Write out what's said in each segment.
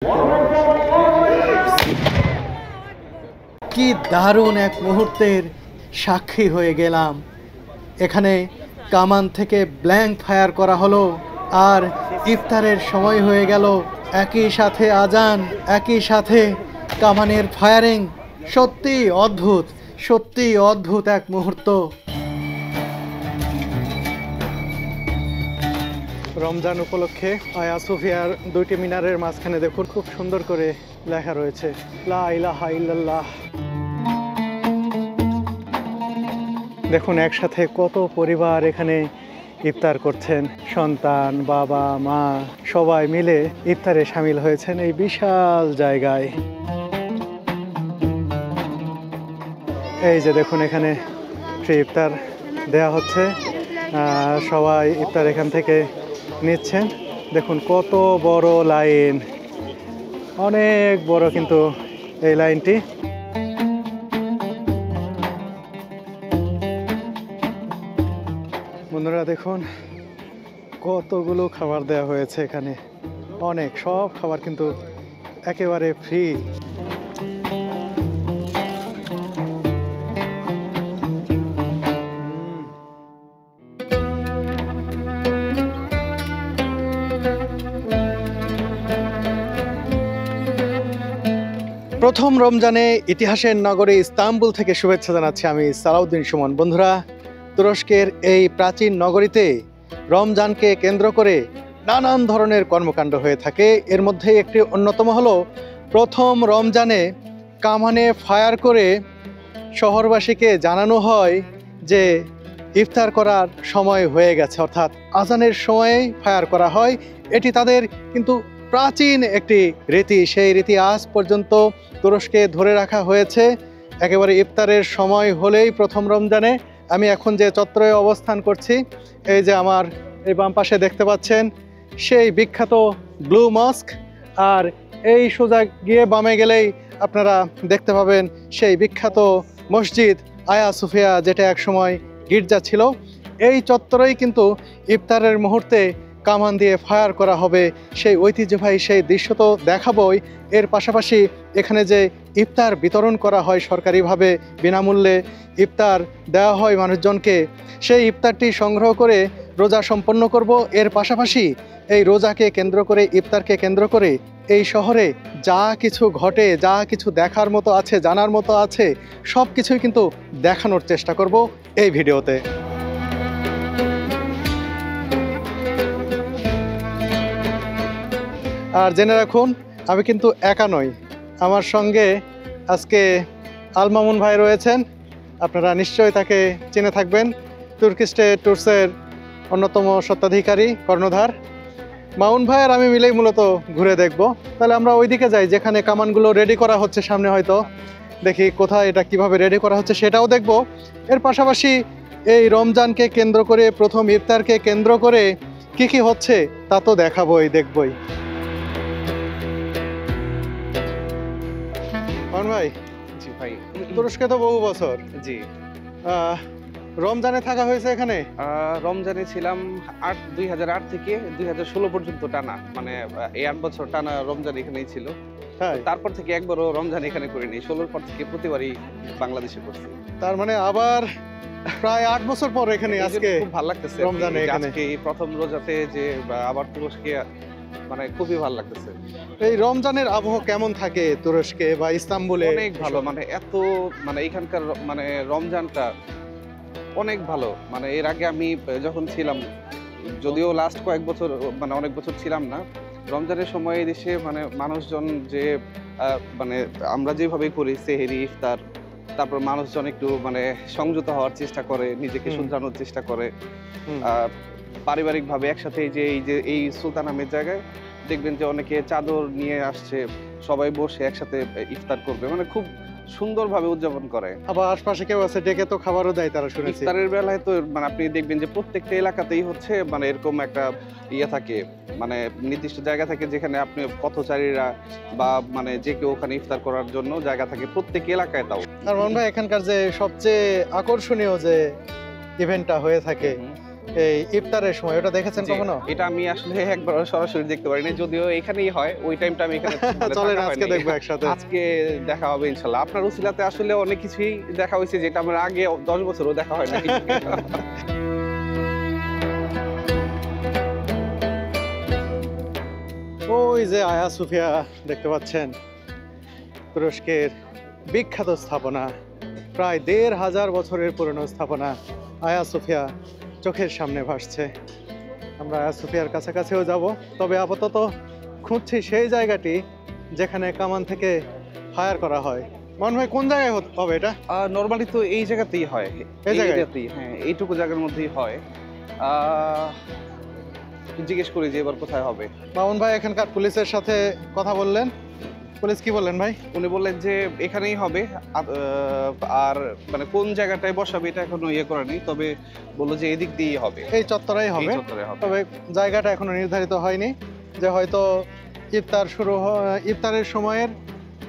কি দারুণ এক মুহূর্তের সাক্ষী হয়ে গেলাম। এখানে কামান থেকে ব্ল্যাঙ্ক ফায়ার করা হলো আর ইফতারের সময় হয়ে গেল। একই সাথে আজান, একই সাথে কামানের ফায়ারিং। সত্যি অদ্ভুত, সত্যি অদ্ভুত এক মুহূর্ত। রমজান উপলক্ষে আয়া সোফিয়ার দুইটি মিনারের মাঝখানে দেখুন খুব সুন্দর করে লেখা রয়েছে লা ইলাহা ইল্লাল্লাহ। দেখুন একসাথে কত পরিবার এখানে ইফতার করছেন, সন্তান, বাবা, মা সবাই মিলে ইফতারে শামিল হয়েছেন এই বিশাল জায়গায়। এই যে দেখুন এখানে ফ্রি ইফতার দেয়া হচ্ছে, সবাই ইফতার এখান থেকে নিচ্ছেন। দেখুন কত বড় লাইন, অনেক বড় কিন্তু এই লাইনটি। বন্ধুরা দেখুন কতগুলো খাবার দেওয়া হয়েছে এখানে, অনেক, সব খাবার কিন্তু একেবারে ফ্রি। প্রথম রমজানে ইতিহাসের নগরী ইস্তাম্বুল থেকে শুভেচ্ছা জানাচ্ছি আমি সালাউদ্দিন সুমন। বন্ধুরা, তুরস্কের এই প্রাচীন নগরীতে রমজানকে কেন্দ্র করে নানান ধরনের কর্মকাণ্ড হয়ে থাকে। এর মধ্যে একটি অন্যতম হলো প্রথম রমজানে কামানে ফায়ার করে শহরবাসীকে জানানো হয় যে ইফতার করার সময় হয়ে গেছে, অর্থাৎ আজানের সময়েই ফায়ার করা হয়। এটি তাদের কিন্তু প্রাচীন একটি রীতি, সেই রীতি আজ পর্যন্ত তুরস্কে ধরে রাখা হয়েছে। একেবারে ইফতারের সময় হলেই প্রথম রমজানে, আমি এখন যে চত্বরে অবস্থান করছি, এই যে আমার এই বাম পাশে দেখতে পাচ্ছেন সেই বিখ্যাত ব্লু মস্ক, আর এই সোজা গিয়ে বামে গেলেই আপনারা দেখতে পাবেন সেই বিখ্যাত মসজিদ আয়া সোফিয়া, যেটা একসময় গির্জা ছিল। এই চত্বরেই কিন্তু ইফতারের মুহূর্তে কামান দিয়ে ফায়ার করা হবে। সেই ঐতিহ্যবাহী সেই দৃশ্য তো দেখাবই, এর পাশাপাশি এখানে যে ইফতার বিতরণ করা হয় সরকারিভাবে, বিনামূল্যে ইফতার দেওয়া হয় মানুষজনকে, সেই ইফতারটি সংগ্রহ করে রোজা সম্পন্ন করব। এর পাশাপাশি এই রোজাকে কেন্দ্র করে, ইফতারকে কেন্দ্র করে এই শহরে যা কিছু ঘটে, যা কিছু দেখার মতো আছে, জানার মতো আছে, সব কিছুই কিন্তু দেখানোর চেষ্টা করব এই ভিডিওতে। আর জেনে রাখুন আমি কিন্তু একা নই, আমার সঙ্গে আজকে আল মামুন ভাই রয়েছেন। আপনারা নিশ্চয়ই তাকে চিনে থাকবেন, তুর্কিশ ট্যুরসের অন্যতম স্বত্বাধিকারী, কর্ণধার। মামুন ভাই আর আমি মিলেই মূলত ঘুরে দেখব। তাহলে আমরা ওইদিকে যাই যেখানে কামানগুলো রেডি করা হচ্ছে, সামনে হয়তো দেখি কোথায় এটা কিভাবে রেডি করা হচ্ছে সেটাও দেখব। এর পাশাপাশি এই রমজানকে কেন্দ্র করে, প্রথম ইফতারকে কেন্দ্র করে কি কি হচ্ছে তা তো দেখাবই, দেখবই। ভাই, জি ভাই, তুরস্কে তো বহু বছর, জি রমজানে থাকা হয়েছে এখানে? রমজানে ছিলাম 2008 থেকে 2016 পর্যন্ত টানা, মানে এই 8 বছর টানা রমজান এখানেই ছিল। তারপর থেকে একবারও রমজান এখানে করিনি, 16 পর থেকে প্রতিবারই বাংলাদেশে করছি। তার মানে আবার প্রায় 8 বছর পর এখানে আজকে খুব ভালো লাগতেছে রমজানে এখানে, আজকে প্রথম রোজাতে যে আবার তুরস্কে, মানে খুবই ভালো লাগতেছে। এই রমজানের আবহাওয়া কেমন থাকে তুরস্কে বা ইস্তাম্বুলে? অনেক ভালো, মানে এত, মানে এখানকার মানে রমজানটা অনেক ভালো। মানে এর আগে আমি যখন ছিলাম, যদিও লাস্ট কয়েক বছর, মানে অনেক বছর ছিলাম না, রমজানের সময় এই দেশে মানে মানুষজন যে মানে আমরা যেভাবে করি সেহেরি, ইফতার, তারপর মানুষজন একটু মানে সংযত হওয়ার চেষ্টা করে, নিজেকে শুধরানোর চেষ্টা করে। পারিবারিকভাবে একসাথে এই সুলতান আহমেদ জায়গায় দেখবেন যে অনেকে চাদর নিয়ে আসছে, সবাই বসে একসাথে ইফতার করবে, মানে খুব সুন্দরভাবে উদযাপন করে। আবার আশপাশে কেউ আছে ডেকে তো খাবারও দেয় তারা, শুনেছি। ইফতারের বেলায় তো মানে আপনি দেখবেন যে প্রত্যেকটা এলাকাতেই হচ্ছে মানে এরকম একটা ইয়ে থাকে, মানে নির্দিষ্ট জায়গা থাকে যেখানে আপনি পথচারীরা বা মানে যে কেউ ওখানে ইফতার করার জন্য জায়গা থাকে প্রত্যেক এলাকায়। তাও আর মনে হয় এখানকার যে সবচেয়ে আকর্ষণীয় যে ইভেন্টটা হয়ে থাকে এই ইফতারের সময়, ওটা দেখেছেন জি, কখনো? এটা আমি আসলে একবার সরাসরি দেখতে পারিনি, যদিও এখানেই হয়, ওই টাইমটা আমি এখানে মানে চলেন থাকা আজকে হয়নি। দেখবো একসাথে। আজকে দেখা হবে ইনশাল্লাহ। আপনার উসিলাতে আসলে অনেক কিছুই দেখা হয়েছে যেটা আমার আগে 10 বছরও দেখা হয় নাই। ওই যে আয়া সোফিয়া দেখতে পাচ্ছেন, তুরস্কের বিখ্যাত স্থাপনা, প্রায় 1500 বছরের পুরনো স্থাপনা আয়া সোফিয়া চোখের সামনে ভাসছে। আমরা আয়া সোফিয়ার কাছাকাছিও যাব, তবে আপাতত খুঁজছি সেই জায়গাটি যেখানে কামান থেকে ফায়ার করা হয়। মনে হয় কোন জায়গায় হবে এটা? নরমালি তো এই জায়গাতেই হয়, এই জায়গায়? এরিয়াতেই, হ্যাঁ এইটুকু জায়গার মধ্যেই হয়। আহ, জিজ্ঞেস করি যে এবার কোথায় হবে। মামুন ভাই এখানকার পুলিশের সাথে কথা বললেন, পুলিশ কি বললেন ভাই? উনি বললেন যে এখানেই হবে, আর মানে কোন জায়গাটায় বসাবে এটা এখনো ইয়ে করা নেই, তবে বললো যে এদিক দিয়েই হবে, এই চত্বরেই এই হবে, চত্বরে হবে। তবে জায়গাটা এখনো নির্ধারিত হয়নি, যে হয়তো ইফতারের সময়ের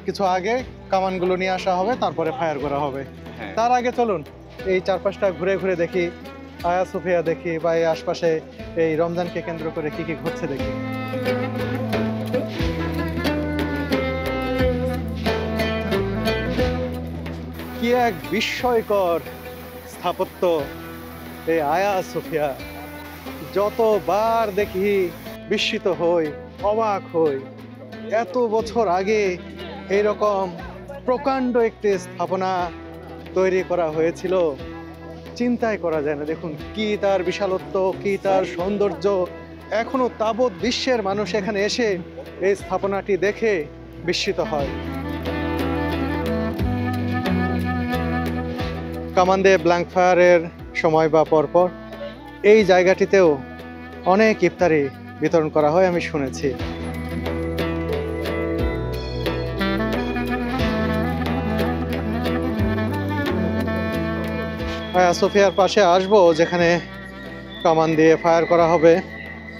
কিছু আগে কামানগুলো নিয়ে আসা হবে, তারপরে ফায়ার করা হবে। হ্যাঁ। তার আগে চলুন এই চারপাশটা ঘুরে ঘুরে দেখি, আয়া সোফিয়া দেখি, বা এই আশপাশে এই রমজানকে কেন্দ্র করে কি কি ঘটছে দেখি। কি এক বিস্ময়কর স্থাপত্য এই আয়া সোফিয়া! যতবার দেখি বিস্মিত হই, অবাক হই। এত বছর আগে এইরকম প্রকাণ্ড একটি স্থাপনা তৈরি করা হয়েছিল, চিন্তাই করা যায় না। দেখুন কি তার বিশালত্ব, কি তার সৌন্দর্য! এখনো তাবৎ বিশ্বের মানুষ এখানে এসে এই স্থাপনাটি দেখে বিস্মিত হয়। কামান দিয়ে ব্ল্যাঙ্ক ফায়ারের সময় বা পরপর এই জায়গাটিতেও অনেক ইফতারি বিতরণ করা হয়, আমি শুনেছি। আয়া সোফিয়ার পাশে আসবো যেখানে কামান দিয়ে ফায়ার করা হবে,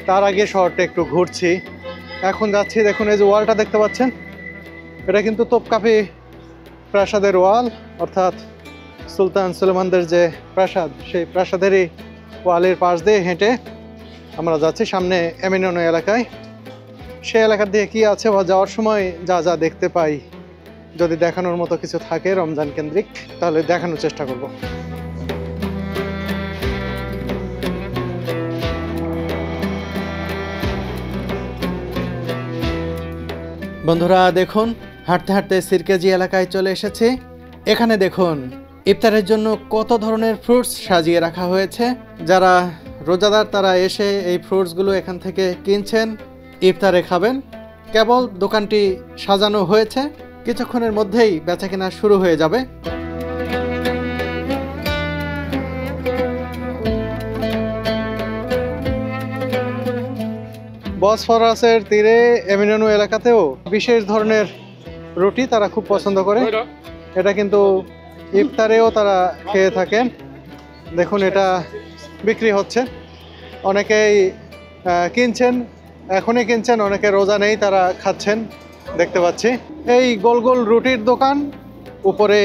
তার আগে শহরটা একটু ঘুরছি। এখন যাচ্ছি, দেখুন এই যে ওয়ালটা দেখতে পাচ্ছেন, এটা কিন্তু তোপকাপি প্রাসাদের ওয়াল, অর্থাৎ সুলতান সুলেমানদের যে প্রাসাদ, সেই প্রাসাদেরই ওয়ালের পাশ দিয়ে হেঁটে আমরা যাচ্ছি সামনে এমিননো এলাকায়। সেই এলাকা দিয়ে কি আছে বা যাওয়ার সময় যা যা দেখতে পাই, যদি দেখানোর মতো কিছু থাকে রমজান কেন্দ্রিক, তাহলে দেখানোর চেষ্টা করব। বন্ধুরা দেখুন, হাঁটতে হাঁটতে সিরকেজি এলাকায় চলে এসেছি। এখানে দেখুন ইফতারের জন্য কত ধরনের ফ্রুটস সাজিয়ে রাখা হয়েছে। যারা রোজাদার তারা এসে এই ফ্রুটসগুলো এখান থেকে কিনছেন, ইফতারে খাবেন। কেবল দোকানটি সাজানো হয়েছে, কিছুক্ষণের মধ্যেই বেচাকেনা শুরু হয়ে যাবে। বসফরাসের তীরে এমিননো এলাকাতেও বিশেষ ধরনের রুটি তারা খুব পছন্দ করে। এটা কিন্তু ইফতারেও তারা খেয়ে থাকেন। দেখুন এটা বিক্রি হচ্ছে, অনেকেই কিনছেন, এখনই কিনছেন, অনেকে রোজা নেই তারা খাচ্ছেন দেখতে পাচ্ছি। এই গোল গোল রুটির দোকান, উপরে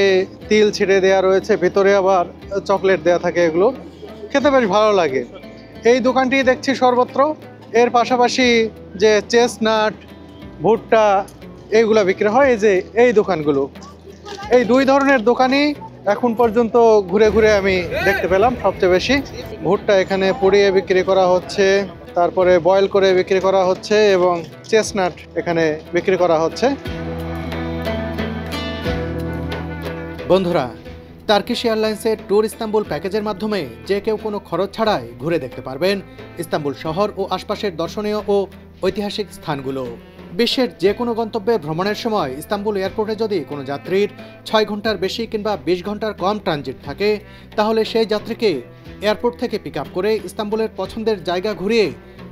তিল ছিঁড়ে দেওয়া রয়েছে, ভিতরে আবার চকলেট দেওয়া থাকে, এগুলো খেতে বেশ ভালো লাগে। এই দোকানটি দেখছি সর্বত্র। এর পাশাপাশি যে চেস্টনাট, ভুট্টা, এইগুলো বিক্রি হয়, এই যে এই দোকানগুলো, এই দুই ধরনের দোকানই এখন পর্যন্ত ঘুরে ঘুরে আমি দেখতে পেলাম সবচেয়ে বেশি। ভুট্টা এখানে পুড়িয়ে বিক্রি করা হচ্ছে, তারপরে বয়েল করে বিক্রি করা হচ্ছে, এবং চেস্টনাট এখানে বিক্রি করা হচ্ছে। বন্ধুরা, টার্কিশ এয়ারলাইন্সের ট্যুর ইস্তাম্বুল প্যাকেজের মাধ্যমে যে কেউ কোনো খরচ ছাড়াই ঘুরে দেখতে পারবেন ইস্তাম্বুল শহর ও আশপাশের দর্শনীয় ও ঐতিহাসিক স্থানগুলো। বিশ্বের যে কোনো গন্তব্যে ভ্রমণের সময় ইস্তাম্বুল এয়ারপোর্টে যদি কোনো যাত্রীর 6 ঘন্টার বেশি কিংবা 20 ঘন্টার কম ট্রানজিট থাকে, তাহলে সেই যাত্রীকে এয়ারপোর্ট থেকে পিক আপ করে ইস্তাম্বুলের পছন্দের জায়গা ঘুরিয়ে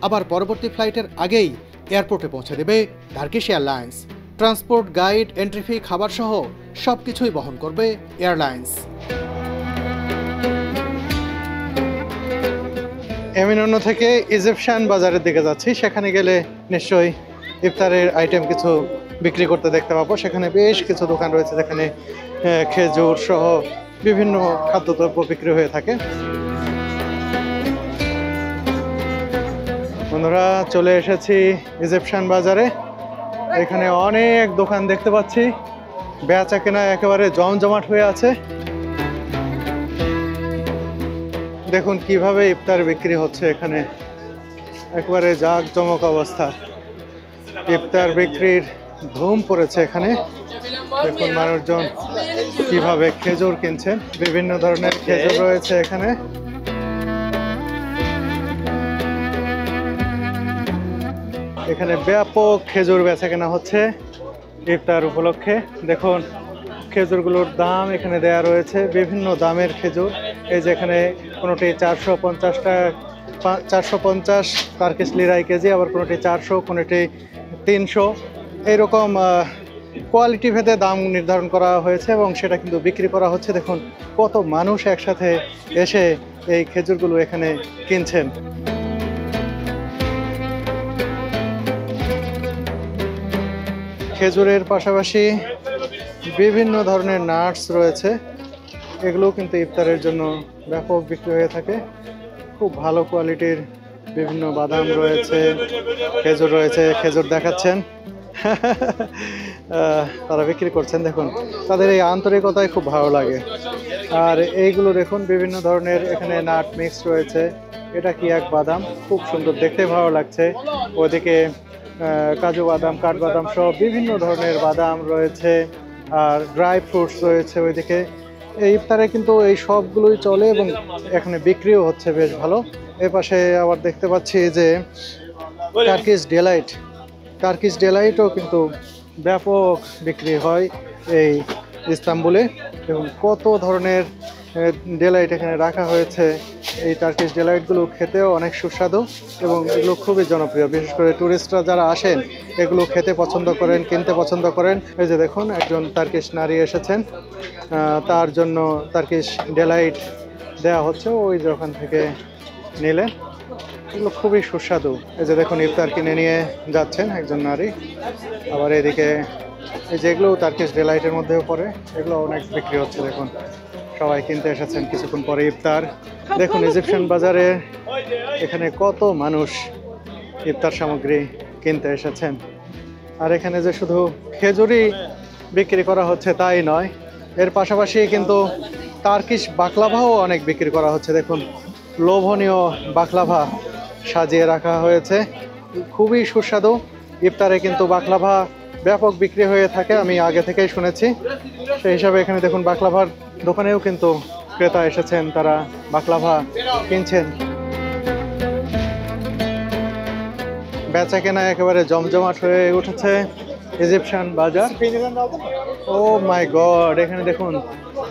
আবার পরবর্তী ফ্লাইটের আগেই এয়ারপোর্টে পৌঁছে দেবে Turkish airlines. Transport, guide, entry fee, খাবার সহ সব কিছুই বহন করবে এয়ারলাইন্স। এমিননো থেকে ইজিপশিয়ান বাজারের দিকে যাচ্ছি, সেখানে গেলে নিশ্চয়ই ইফতারের আইটেম কিছু বিক্রি করতে দেখতে পাবো। সেখানে বেশ কিছু দোকান রয়েছে যেখানে খেজুর সহ বিভিন্ন খাদ্যদ্রব্য বিক্রি হয়ে থাকে। বন্ধুরা চলে এসেছি ইজিপশিয়ান বাজারে। এখানে অনেক দোকান দেখতে পাচ্ছি, বেচা কেনা একেবারে জমজমাট হয়ে আছে। দেখুন কিভাবে ইফতার বিক্রি হচ্ছে এখানে, একেবারে জাঁকজমক অবস্থা। ইফতার বিক্রির ধুম পড়েছে এখানে। দেখুন মানুষজন কিভাবে খেজুর কিনছেন, বিভিন্ন ধরনের খেজুর রয়েছে এখানে। এখানে ব্যাপক খেজুর বেচা কেনা হচ্ছে ইফতার উপলক্ষে। দেখুন খেজুরগুলোর দাম এখানে দেয়া রয়েছে, বিভিন্ন দামের খেজুর। এই যে এখানে কোনোটি 450 টাকা, 450 টার্কিশ লিরাই কেজি, আবার কোনোটি 400, কোনোটি 300, এইরকম কোয়ালিটি ভেদে দাম নির্ধারণ করা হয়েছে এবং সেটা কিন্তু বিক্রি করা হচ্ছে। দেখুন কত মানুষ একসাথে এসে এই খেজুরগুলো এখানে কিনছেন। খেজুরের পাশাপাশি বিভিন্ন ধরনের নাটস রয়েছে, এগুলোও কিন্তু ইফতারের জন্য ব্যাপক বিক্রি হয়ে থাকে। খুব ভালো কোয়ালিটির বিভিন্ন বাদাম রয়েছে, খেজুর রয়েছে। খেজুর দেখাচ্ছেন তারা বিক্রি করছেন। দেখুন তাদের এই আন্তরিকতায় খুব ভালো লাগে। আর এইগুলো দেখুন বিভিন্ন ধরনের এখানে নাট মিক্স রয়েছে। এটা কি এক বাদাম, খুব সুন্দর দেখতে, ভালো লাগছে। ওদিকে কাজু বাদাম, কাঠবাদাম সহ বিভিন্ন ধরনের বাদাম রয়েছে, আর ড্রাই ফ্রুটস রয়েছে ওইদিকে। এই ইফতারে কিন্তু এই সবগুলোই চলে এবং এখানে বিক্রিও হচ্ছে বেশ ভালো। এর পাশে আবার দেখতে পাচ্ছি যে টার্কিশ ডেলাইটও কিন্তু ব্যাপক বিক্রি হয় এই ইস্তাম্বুলে। এবং কত ধরনের ডেলাইট এখানে রাখা হয়েছে। এই টার্কিশ ডেলাইটগুলো খেতেও অনেক সুস্বাদু এবং এগুলো খুবই জনপ্রিয়। বিশেষ করে ট্যুরিস্টরা যারা আসেন এগুলো খেতে পছন্দ করেন, কিনতে পছন্দ করেন। এই যে দেখুন একজন টার্কিশ নারী এসেছেন, তার জন্য টার্কিশ ডেলাইট দেওয়া হচ্ছে, ওই যে ওখান থেকে নিলেন। এগুলো খুবই সুস্বাদু। এই যে দেখুন ইফতার কিনে নিয়ে যাচ্ছেন একজন নারী। আবার এদিকে এই যেগুলো টার্কিশ ডেলাইটের মধ্যেও পড়ে, এগুলো অনেক বিক্রি হচ্ছে। দেখুন সবাই কিনতে এসেছেন কিছুক্ষণ পরে ইফতার। দেখুন ইজিপশিয়ান বাজারে এখানে কত মানুষ ইফতার সামগ্রী কিনতে এসেছেন। আর এখানে যে শুধু খেজুরই বিক্রি করা হচ্ছে তাই নয়, এর পাশাপাশি কিন্তু টার্কিশ বাকলাভাও অনেক বিক্রি করা হচ্ছে। দেখুন লোভনীয় বাকলাভা সাজিয়ে রাখা হয়েছে, খুবই সুস্বাদু। ইফতারে কিন্তু বাকলাভা ব্যাপক বিক্রি হয়ে থাকে, আমি আগে থেকেই শুনেছি। সেই হিসাবে এখানে দেখুন বাকলাভার দোকানেও কিন্তু ক্রেতা এসেছেন, তারা বাকলাভা কিনছেন। বেচা কেনা একেবারে জমজমাট হয়ে উঠেছে ইজিপশিয়ান বাজার। ও মাই গড, এখানে দেখুন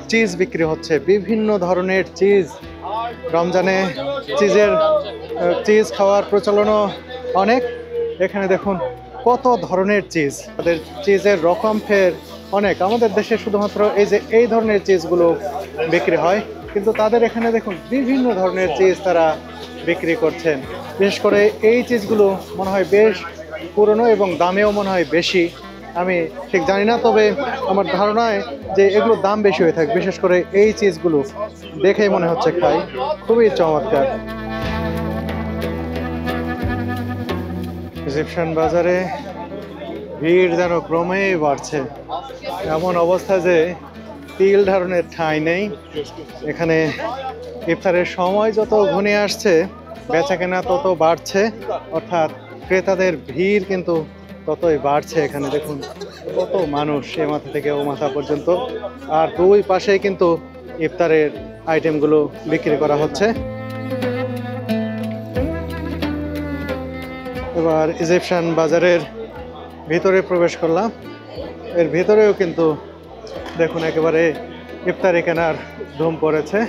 চিজ বিক্রি হচ্ছে, বিভিন্ন ধরনের চিজ। রমজানে চিজ খাওয়ার প্রচলনও অনেক। এখানে দেখুন কত ধরনের চিজ, তাদের চিজের রকম ফের অনেক। আমাদের দেশে শুধুমাত্র এই ধরনের চিজগুলো বিক্রি হয়, কিন্তু তাদের এখানে দেখুন বিভিন্ন ধরনের চিজ তারা বিক্রি করছেন। বিশেষ করে এই চিজগুলো মনে হয় বেশ পুরনো এবং দামেও মনে হয় বেশি। আমি ঠিক জানি না, তবে আমার ধারণায় যে এগুলোর দাম বেশি হয়ে থাকে। বিশেষ করে এই চিজগুলো দেখেই মনে হচ্ছে খাই, খুবই চমৎকার। ইজিপশিয়ান বাজারে ভিড় যেন ক্রমেই বাড়ছে, এমন অবস্থা যে তিল ধারণের ঠাঁই নেই। এখানে ইফতারের সময় যত ঘনিয়ে আসছে বেচা কেনা তত বাড়ছে, অর্থাৎ ক্রেতাদের ভিড় কিন্তু ততই বাড়ছে। এখানে দেখুন কত মানুষ, এ মাথা থেকে ও মাথা পর্যন্ত। আর দুই পাশেই কিন্তু ইফতারের আইটেমগুলো বিক্রি করা হচ্ছে। এবার ইজিপশিয়ান বাজারের ভিতরে প্রবেশ করলাম। এর ভিতরেও কিন্তু দেখুন একেবারে ইফতারি কেনার ধুম পড়েছে।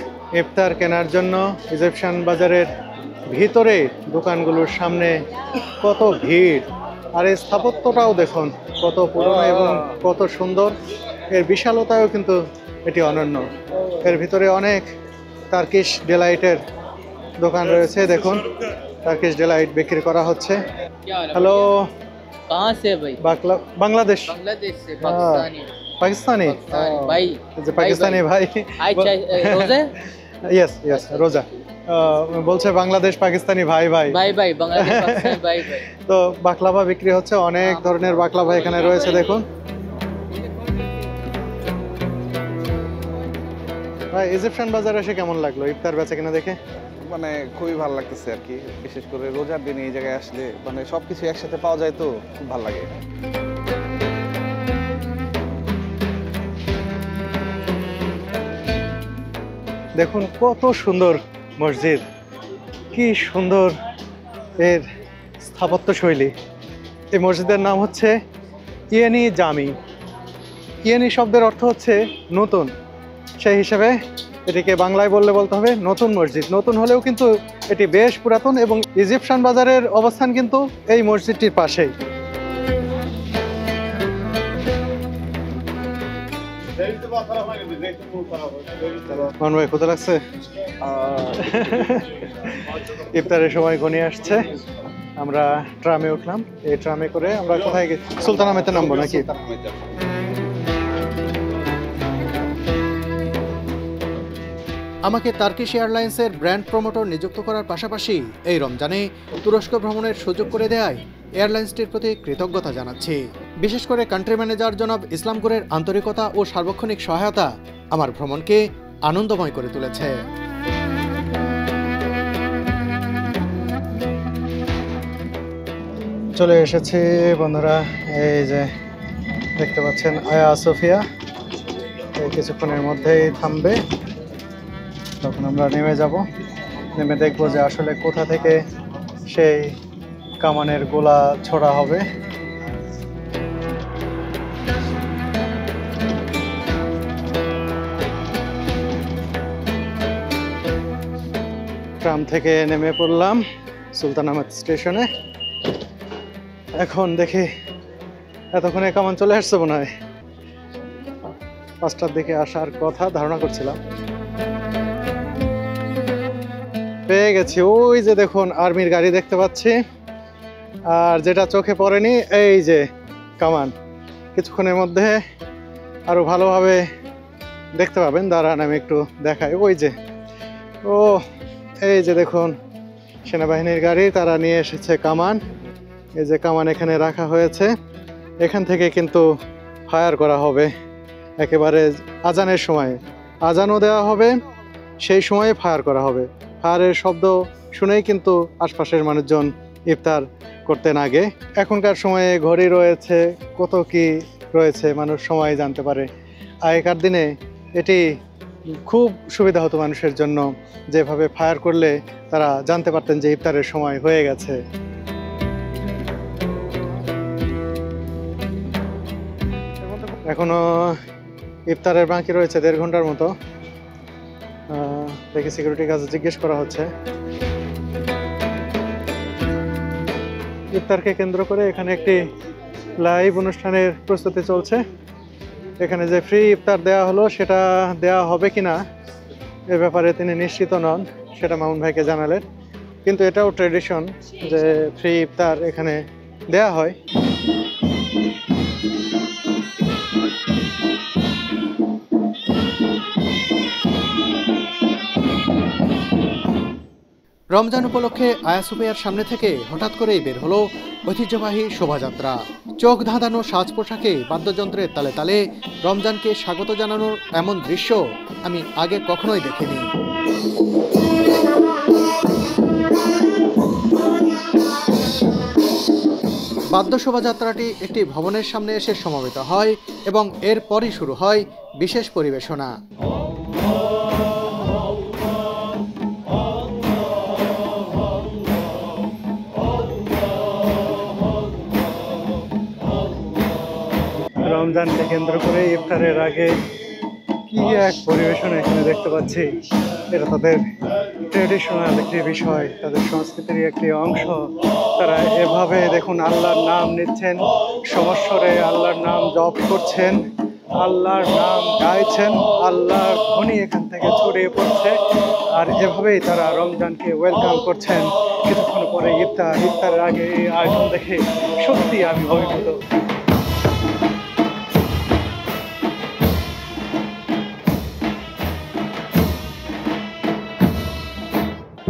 ইফতার কেনার জন্য ইজিপশিয়ান বাজারের ভিতরে দোকানগুলোর সামনে কত ভিড়। আর এই স্থাপত্যটাও দেখুন কত পুরনো এবং কত সুন্দর। এর বিশালতাও কিন্তু এটি অনন্য। এর ভিতরে অনেক টার্কিশ ডেলাইটের দোকান রয়েছে। দেখুন টার্কিশ ডেলাইট বিক্রি করা হচ্ছে। হ্যালো, कहाँ से भाई? বাংলাদেশ। बांग्लादेश से पाकिस्तानी। পাকিস্তানি भाई যে পাকিস্তানি ভাই। आज रोजे ইয়েস ইয়েস রোজা বলছে বাংলাদেশ পাকিস্তানি ভাই ভাই। भाई भाई बांग्लादेश पाकिस्तान भाई भाई। তো বাকলাভা বিক্রি হচ্ছে, অনেক ধরনের বাকলাভা এখানে রয়েছে দেখুন। ভাই ইজিপশিয়ান বাজারে এসে কেমন লাগলো ইফতার বেচা কিনা দেখে? মানে খুবই ভালো লাগতেছে আর কি, বিশেষ করে রোজার দিনে এই জায়গায় আসলে মানে সবকিছু একসাথে পাওয়া যায় তো খুব ভালো লাগে। দেখুন কত সুন্দর মসজিদ, কি সুন্দর এর স্থাপত্য শৈলী। এই মসজিদের নাম হচ্ছে ইয়েনি জামি। ইয়েনি শব্দের অর্থ হচ্ছে নতুন, সেই হিসেবে এটিকে বাংলায় বলতে হবে নতুন মসজিদ। নতুন হলেও কিন্তু এটি বেশ পুরাতন এবং ইজিপশিয়ান বাজারের অবস্থান কিন্তু এই মসজিদটির পাশেই। মান ভাই কোথায় লাগছে? ইফতারের সময় ঘনিয়ে আসছে, আমরা ট্রামে উঠলাম। এই ট্রামে করে আমরা কোথায় সুলতান আহমেদে নামবো নাকি? আমাকে টার্কিশ এয়ারলাইন্সের ব্র্যান্ড প্রমোটর নিযুক্ত করার পাশাপাশি এই রমজানে তুরস্ক ভ্রমণের সুযোগ করে দেয় এয়ারলাইন্সটির প্রতি কৃতজ্ঞতা জানাচ্ছি। বিশেষ করে কান্ট্রি ম্যানেজার জনাব ইসলামগুরের আন্তরিকতা ও সার্বক্ষণিক সহায়তা আমার ভ্রমণকে আনন্দময় করে তুলেছে। চলে এসেছি বন্ধুরা, এই যে দেখতে পাচ্ছেন আয়া সোফিয়া, এই কিছুক্ষণের মধ্যেই থামবে, তখন আমরা নেমে যাব। নেমে দেখব যে আসলে কোথা থেকে সেই কামানের গোলা ছোড়া হবে। ট্রাম থেকে নেমে পড়লাম সুলতান আহমেদ স্টেশনে। এখন দেখি এতক্ষণে কামান চলে আসছে মনে হয়, 5টার দিকে আসার কথা ধারণা করছিলাম। পেয়ে গেছি, ওই যে দেখুন আর্মির গাড়ি দেখতে পাচ্ছি, আর যেটা চোখে পড়েনি এই যে কামান। কিছুক্ষণের মধ্যে আরো ভালোভাবে দেখতে পাবেন, দাঁড়ান আমি একটু দেখাই। ওই যে ও এই যে দেখুন সেনাবাহিনীর গাড়ি, তারা নিয়ে এসেছে কামান। এই যে কামান এখানে রাখা হয়েছে, এখান থেকে কিন্তু ফায়ার করা হবে একেবারে আজানের সময়। আজানও দেওয়া হবে, সেই সময়ে ফায়ার করা হবে। ফায়ারের শব্দ শুনেই কিন্তু আশপাশের মানুষজন ইফতার করতেন আগে। এখনকার সময়ে ঘড়ি রয়েছে, কত কি রয়েছে, মানুষ সময় জানতে পারে। আগেকার দিনে এটি খুব সুবিধা হতো মানুষের জন্য, যেভাবে ফায়ার করলে তারা জানতে পারতেন যে ইফতারের সময় হয়ে গেছে। এখনো ইফতারের বাকি রয়েছে 1.5 ঘন্টার মতো। দেখি সিকিউরিটি কাছে জিজ্ঞেস করা হচ্ছে। ইফতারকে কেন্দ্র করে এখানে একটি লাইভ অনুষ্ঠানের প্রস্তুতি চলছে। এখানে যে ফ্রি ইফতার দেওয়া হলো সেটা দেওয়া হবে কিনা এ ব্যাপারে তিনি নিশ্চিত নন, সেটা মামুন ভাইকে জানালেন। কিন্তু এটাও ট্রেডিশন যে ফ্রি ইফতার এখানে দেয়া হয়। রমজান উপলক্ষে আয়া সোফিয়ার সামনে থেকে হঠাৎ করেই বের হলো ঐতিহ্যবাহী শোভাযাত্রা। চোখ ধাঁধানো সাজ পোশাকে বাদ্যযন্ত্রের তালে তালে রমজানকে স্বাগত জানানোর এমন দৃশ্য আমি আগে কখনোই দেখিনি। বাদ্য শোভাযাত্রাটি একটি ভবনের সামনে এসে সমবেত হয় এবং এরপরই শুরু হয় বিশেষ পরিবেশনা। রমজানকে কেন্দ্র করে ইফতারের আগে কি এক পরিবেশন এখানে দেখতে পাচ্ছি। এটা তাদের ট্রেডিশনাল একটি বিষয়, তাদের সংস্কৃতির একটি অংশ। তারা এভাবে দেখুন আল্লাহর নাম নিচ্ছেন, সমস্বরে আল্লাহর নাম জপ করছেন, আল্লাহর নাম গাইছেন, আল্লাহর ধ্বনি এখান থেকে ছড়িয়ে পড়ছে। আর এভাবেই তারা রমজানকে ওয়েলকাম করছেন। কিছুক্ষণ পরে ইফতারের আগে এই আয়োজন দেখে সত্যি আমি অভিভূত।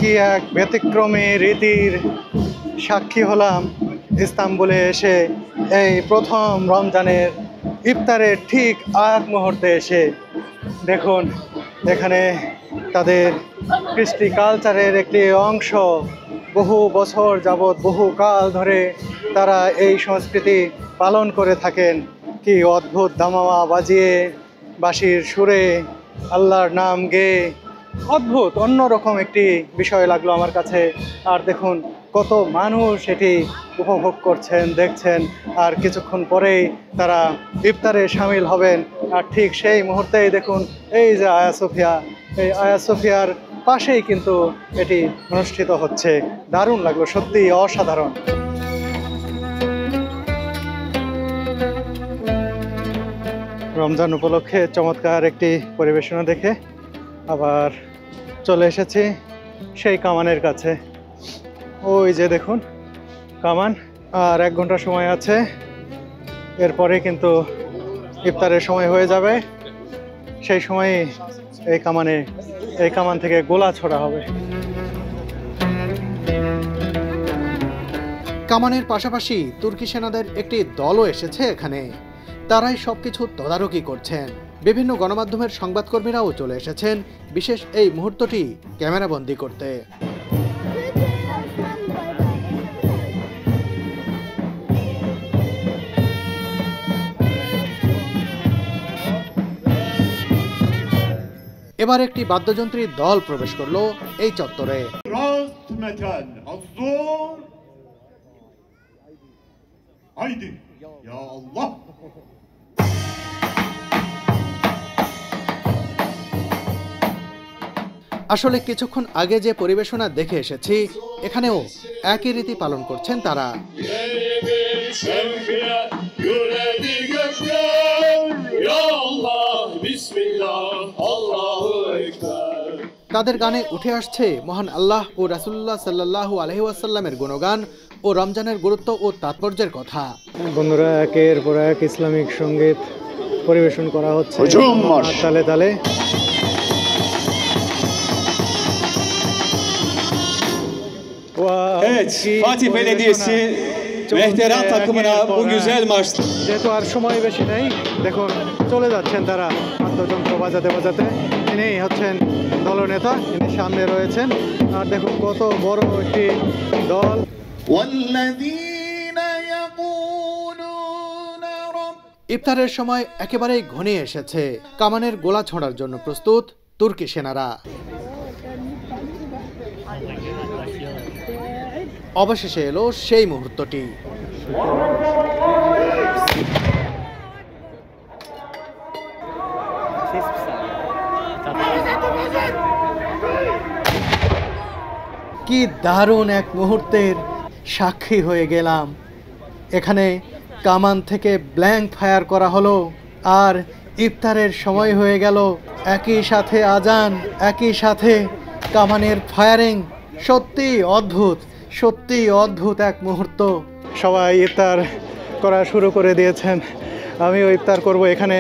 কি এক ব্যতিক্রমী রীতির সাক্ষী হলাম ইস্তাম্বুলে এসে, এই প্রথম রমজানের ইফতারের ঠিক আগ মুহূর্তে এসে। দেখুন এখানে তাদের কৃষ্টি কালচারের একটি অংশ, বহু বছর যাবৎ বহু কাল ধরে তারা এই সংস্কৃতি পালন করে থাকেন। কি অদ্ভুত দামামা বাজিয়ে, বাঁশির সুরে, আল্লাহর নাম গেয়ে, অদ্ভুত অন্যরকম একটি বিষয় লাগলো আমার কাছে। আর দেখুন কত মানুষ এটি উপভোগ করছেন, দেখছেন, আর কিছুক্ষণ পরেই তারা ইফতারে সামিল হবেন। আর ঠিক সেই মুহূর্তেই দেখুন এই যে আয়া সোফিয়া, এই আয়া সোফিয়ার পাশেই কিন্তু এটি অনুষ্ঠিত হচ্ছে। দারুণ লাগলো, সত্যি অসাধারণ। রমজান উপলক্ষে চমৎকার একটি পরিবেশনা দেখে আবার চলে এসেছি সেই কামানের কাছে। ওই যে দেখুন কামান, আর 1 ঘন্টা সময় আছে, এরপরে কিন্তু ইফতারের সময় হয়ে যাবে। সেই সময় এই কামান থেকে গোলা ছোড়া হবে। কামানের পাশাপাশি তুর্কি সেনাদের একটি দলও এসেছে এখানে। তারাই সবকিছু তদারকি করছেন। বিভিন্ন গণমাধ্যমের সংবাদকর্মীরাও চলে এসেছেন বিশেষ এই মুহূর্তটি ক্যামেরাবন্দি করতে। এবার একটি বাদ্যযন্ত্রীর দল প্রবেশ করলো এই চত্বরে। আসলে কিছুক্ষণ আগে যে পরিবেশনা দেখে এসেছি, এখানেও একই রীতি পালন করছেন তারা। তাদের গানে উঠে আসছে মহান আল্লাহ ও রাসূলুল্লাহ সাল্লাল্লাহু আলাইহি ওয়াসাল্লামের গুণগান ও রমজানের গুরুত্ব ও তাৎপর্যের কথা। বন্ধুরা, একের পর এক ইসলামিক সঙ্গীত পরিবেশন করা হচ্ছে তালে তালে। Evet, Fatih Belediyesi Mehteran takımına bu güzel maç. যেহেতু আর সময় বেশি নেই, দেখুন চলে যাচ্ছেন তারা বাদ্যযন্ত্র বাজাতে বাজাতে। ইনি হচ্ছেন দলনেতা, ইনি সামনে রয়েছেন। আর দেখুন কত বড় একটি দল। ইফতারের সময় একেবারেই ঘনিয়ে এসেছে। কামানের গোলা ছোড়ার জন্য প্রস্তুত তুর্কি সেনারা। অবশেষে এলো সেই মুহূর্তটি। কি দারুণ এক মুহূর্তের সাক্ষী হয়ে গেলাম। এখানে কামান থেকে ব্ল্যাঙ্ক ফায়ার করা হলো, আর ইফতারের সময় হয়ে গেল। একই সাথে আজান, একই সাথে কামানের ফায়ারিং। সত্যি অদ্ভুত, সত্যি অদ্ভুত এক মুহূর্ত। সবাই ইফতার করা শুরু করে দিয়েছেন। আমিও ইফতার করব। এখানে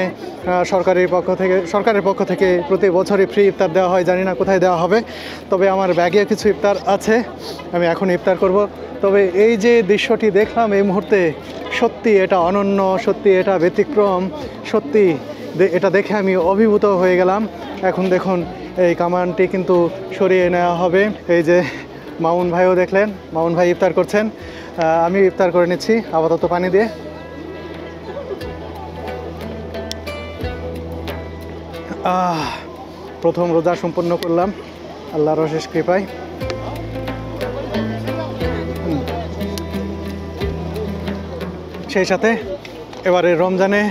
সরকারের পক্ষ থেকে প্রতি বছরই ফ্রি ইফতার দেওয়া হয়। জানি না কোথায় দেওয়া হবে, তবে আমার ব্যাগে কিছু ইফতার আছে, আমি এখন ইফতার করব। তবে এই যে দৃশ্যটি দেখলাম এই মুহূর্তে, সত্যি এটা অনন্য, সত্যি এটা ব্যতিক্রম, সত্যি এটা দেখে আমি অভিভূত হয়ে গেলাম। এখন দেখুন এই কামানটি কিন্তু সরিয়ে নেওয়া হবে। এই যে মামুন ভাইও দেখলেন, মামুন ভাই ইফতার করছেন। আমি ইফতার করে নিচ্ছি আপাতত পানি দিয়ে। প্রথম রোজা সম্পন্ন করলাম আল্লাহর অশেষ কৃপায়। সেই সাথে এবারে রমজানে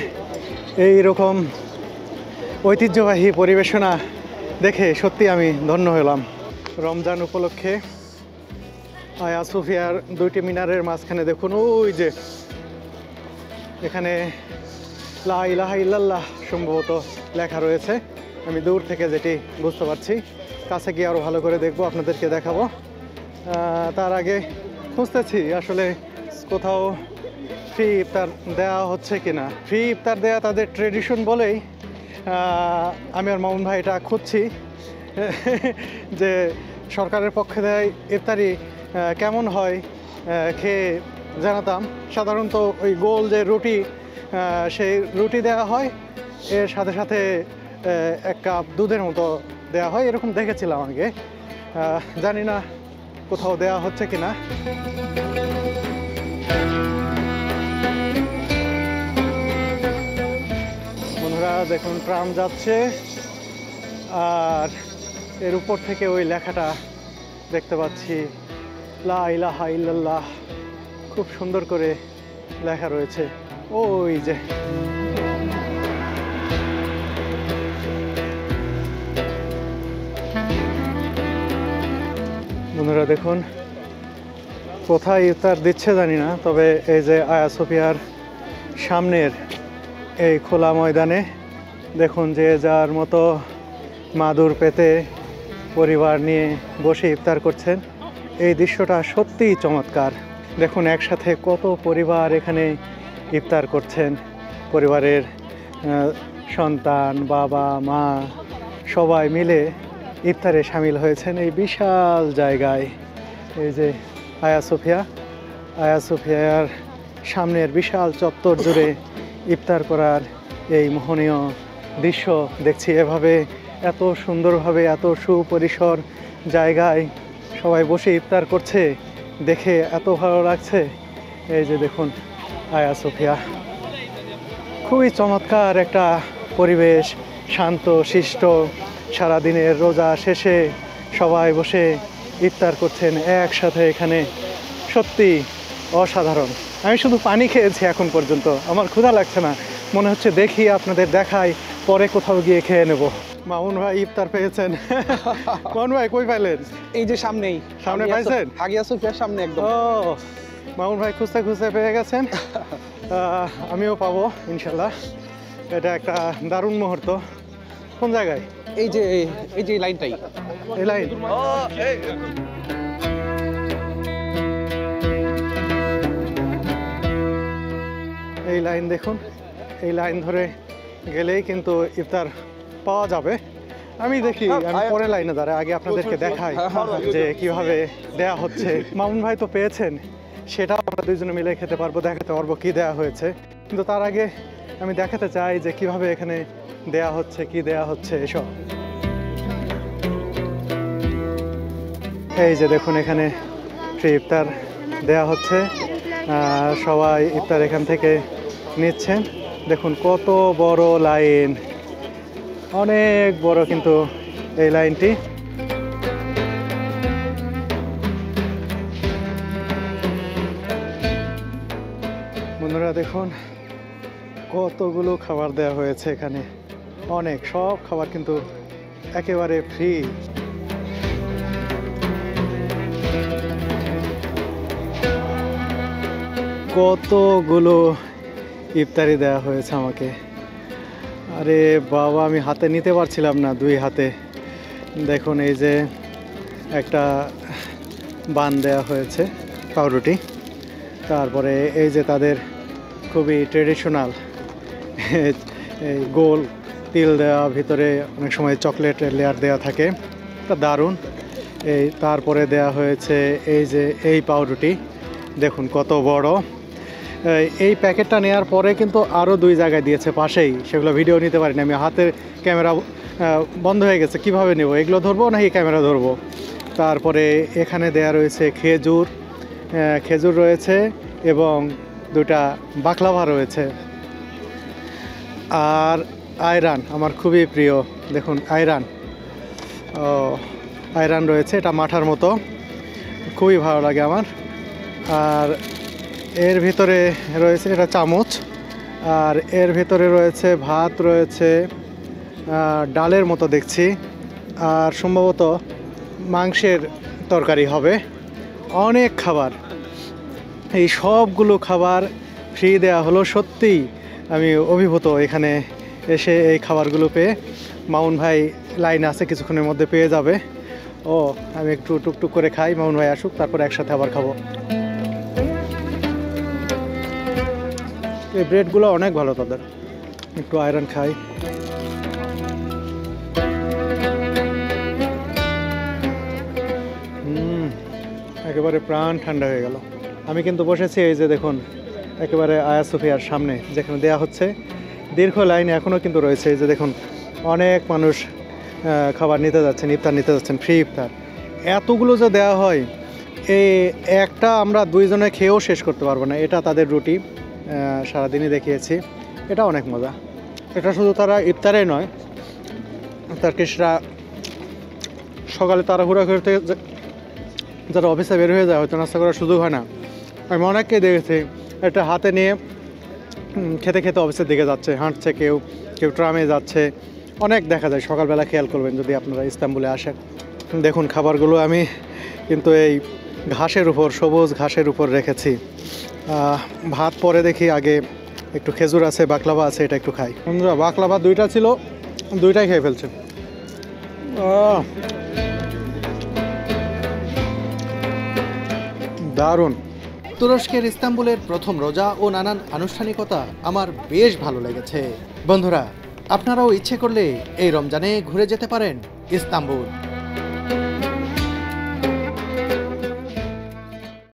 এই রকম ঐতিহ্যবাহী পরিবেশনা দেখে সত্যি আমি ধন্য হলাম। রমজান উপলক্ষে আয়া সোফিয়ার 2টি মিনারের মাঝখানে দেখুন ওই যে এখানে লা ইলাহা ইল্লাল্লাহ সম্ভবত লেখা রয়েছে। আমি দূর থেকে যেটি বুঝতে পারছি, কাছে গিয়ে আরও ভালো করে দেখবো, আপনাদেরকে দেখাবো। তার আগে খুঁজতেছি আসলে কোথাও ফ্রি ইফতার দেওয়া হচ্ছে কিনা। ফ্রি ইফতার দেওয়া তাদের ট্রেডিশন বলেই আমি আর মামুন ভাই এটা খুঁজছি যে সরকারের পক্ষে দেয় ইফতারি কেমন হয় খেয়ে জানাতাম। সাধারণত ওই গোল যে রুটি, সেই রুটি দেওয়া হয়, এর সাথে সাথে 1 কাপ দুধের মতো দেওয়া হয়, এরকম দেখেছিলাম আগে। জানি না কোথাও দেওয়া হচ্ছে কিনা। বন্ধুরা দেখুন, ট্রাম যাচ্ছে আর এর উপর থেকে ওই লেখাটা দেখতে পাচ্ছি, লা ইলাহা ইল্লাল্লাহ, খুব সুন্দর করে লেখা রয়েছে। ওই যে বন্ধুরা দেখুন, কোথায় ইফতার দিচ্ছে জানি না, তবে এই যে আয়া সোফিয়ার সামনের এই খোলা ময়দানে দেখুন, যে যার মতো মাদুর পেতে পরিবার নিয়ে বসে ইফতার করছেন। এই দৃশ্যটা সত্যিই চমৎকার। দেখুন একসাথে কত পরিবার এখানে ইফতার করছেন। পরিবারের সন্তান, বাবা, মা সবাই মিলে ইফতারে সামিল হয়েছেন এই বিশাল জায়গায়। এই যে আয়া সোফিয়ার সামনের বিশাল চত্বর জুড়ে ইফতার করার এই মোহনীয় দৃশ্য দেখছি। এভাবে এত সুন্দরভাবে, এত সুপরিসর জায়গায় সবাই বসে ইফতার করছে, দেখে এত ভালো লাগছে। এই যে দেখুন আয়া সোফিয়া, খুবই চমৎকার একটা পরিবেশ, শান্ত শিষ্ট। সারাদিনের রোজা শেষে সবাই বসে ইফতার করছেন একসাথে এখানে, সত্যি অসাধারণ। আমি শুধু পানি খেয়েছি এখন পর্যন্ত, আমার ক্ষুধা লাগছে না। মনে হচ্ছে দেখি, আপনাদের দেখাই, পরে কোথাও গিয়ে খেয়ে নেব। মামুন ভাই ইফতার পেয়েছেন। মামুন ভাই কই পাইলেন? এই যে সামনেই, সামনে পাইছেন? হাগিয়া সোফিয়ার সামনে একদম। ও, মামুন ভাই খুঁজতে খুঁজতে পেয়ে গেছেন। আমিও পাবো ইনশাল্লাহ। এটা একটা দারুণ মুহূর্ত। কোন জায়গায়? এই যে লাইনটাই, এই লাইন। এই লাইন দেখুন, এই লাইন ধরে গেলেই কিন্তু ইফতার পাওয়া যাবে। আমি দেখি, আমি পরে লাইনে দাঁড়াই, আগে আপনাদেরকে দেখাই যে কিভাবে দেয়া হচ্ছে। মামুন ভাই তো পেয়েছেন, সেটাও আমরা দুইজনে মিলে খেতে পারবো, দেখাতে পারবো কি দেয়া হয়েছে। কিন্তু তার আগে আমি দেখাতে চাই যে কিভাবে এখানে দেয়া হচ্ছে, কি দেয়া হচ্ছে এসব। এই যে দেখুন, এখানে ফ্রি ইফতার দেয়া হচ্ছে, সবাই ইফতার এখান থেকে নিচ্ছেন। দেখুন কত বড় লাইন, অনেক বড় কিন্তু এই লাইনটি। বন্ধুরা দেখুন কতগুলো খাবার দেওয়া হয়েছে এখানে, অনেক, সব খাবার কিন্তু একেবারে ফ্রি। কতগুলো ইফতারি দেওয়া হয়েছে আমাকে। আরে বাবা, আমি হাতে নিতে পারছিলাম না, 2 হাতে। দেখুন এই যে একটা বান দেওয়া হয়েছে, পাউরুটি। তারপরে এই যে তাদের খুবই ট্রেডিশনাল এই গোল তিল দেওয়া, ভিতরে অনেক সময় চকলেটের লেয়ার দেওয়া থাকে, তা দারুণ। তারপরে দেওয়া হয়েছে এই যে এই পাউরুটি, দেখুন কত বড়। এই প্যাকেটটা নেওয়ার পরে কিন্তু আরও 2 জায়গায় দিয়েছে পাশেই, সেগুলো ভিডিও নিতে পারিনি আমি, হাতের ক্যামেরা বন্ধ হয়ে গেছে। কিভাবে নেব, এগুলো ধরবো নাকি ক্যামেরা ধরবো? তারপরে এখানে দেয়া রয়েছে খেজুর রয়েছে এবং 2টা বাকলাভা রয়েছে। আর আয়রান আমার খুবই প্রিয়, দেখুন আয়রান রয়েছে, এটা মাঠার মতো, খুবই ভালো লাগে আমার। আর এর ভিতরে রয়েছে, এটা চামচ, আর এর ভিতরে রয়েছে ভাত, রয়েছে ডালের মতো দেখছি, আর সম্ভবত মাংসের তরকারি হবে। অনেক খাবার, এই সবগুলো খাবার ফ্রি দেওয়া হলো। সত্যিই আমি অভিভূত এখানে এসে এই খাবারগুলো পেয়ে। মামুন ভাই লাইনে আছে, কিছুক্ষণের মধ্যে পেয়ে যাবে। ও, আমি একটু টুকটুক করে খাই, মামুন ভাই আসুক, তারপর একসাথে আবার খাবো। এই ব্রেডগুলো অনেক ভালো তাদের, একটু আয়রন খাই। একেবারে প্রাণ ঠান্ডা হয়ে গেল। আমি কিন্তু বসেছি এই যে দেখুন একেবারে আয়া সোফিয়ার সামনে যেখানে দেয়া হচ্ছে। দীর্ঘ লাইন এখনও কিন্তু রয়েছে। এই যে দেখুন অনেক মানুষ খাবার নিতে যাচ্ছেন, ইফতার নিতে যাচ্ছেন, ফ্রি ইফতার। এতগুলো যে দেওয়া হয়, এই একটা আমরা দুইজনে খেয়েও শেষ করতে পারবো না। এটা তাদের রুটি, সারাদিনই দেখিয়েছি। এটা অনেক মজা। এটা শুধু তারা ইফতারে নয়, তার্কিশরা সকালে তাড়াহুড়া করতে যারা অফিসে বের হয়ে যায়, হয়তো নাস্তা করার সুযোগ হয় না। আমি অনেককে দেখেছি এটা হাতে নিয়ে খেতে খেতে অফিসের দিকে যাচ্ছে, হাঁটছে, কেউ কেউ ট্রামে যাচ্ছে। অনেক দেখা যায়, সকালবেলা খেয়াল করবেন যদি আপনারা ইস্তাম্বুলে আসেন। দেখুন খাবারগুলো আমি কিন্তু এই ঘাসের উপর, সবুজ ঘাসের উপর রেখেছি। ভাত পরে দেখি, আগে একটু খেজুর আছে, বাকলাভা আছে, এটা একটু খাই। বন্ধুরা বাকলাভা দুইটা ছিল, দুইটাই খেয়ে ফেলছে। দারুণ। তুরস্কের ইস্তাম্বুলের প্রথম রোজা ও নানান আনুষ্ঠানিকতা আমার বেশ ভালো লেগেছে। বন্ধুরা আপনারাও ইচ্ছে করলে এই রমজানে ঘুরে যেতে পারেন ইস্তাম্বুল।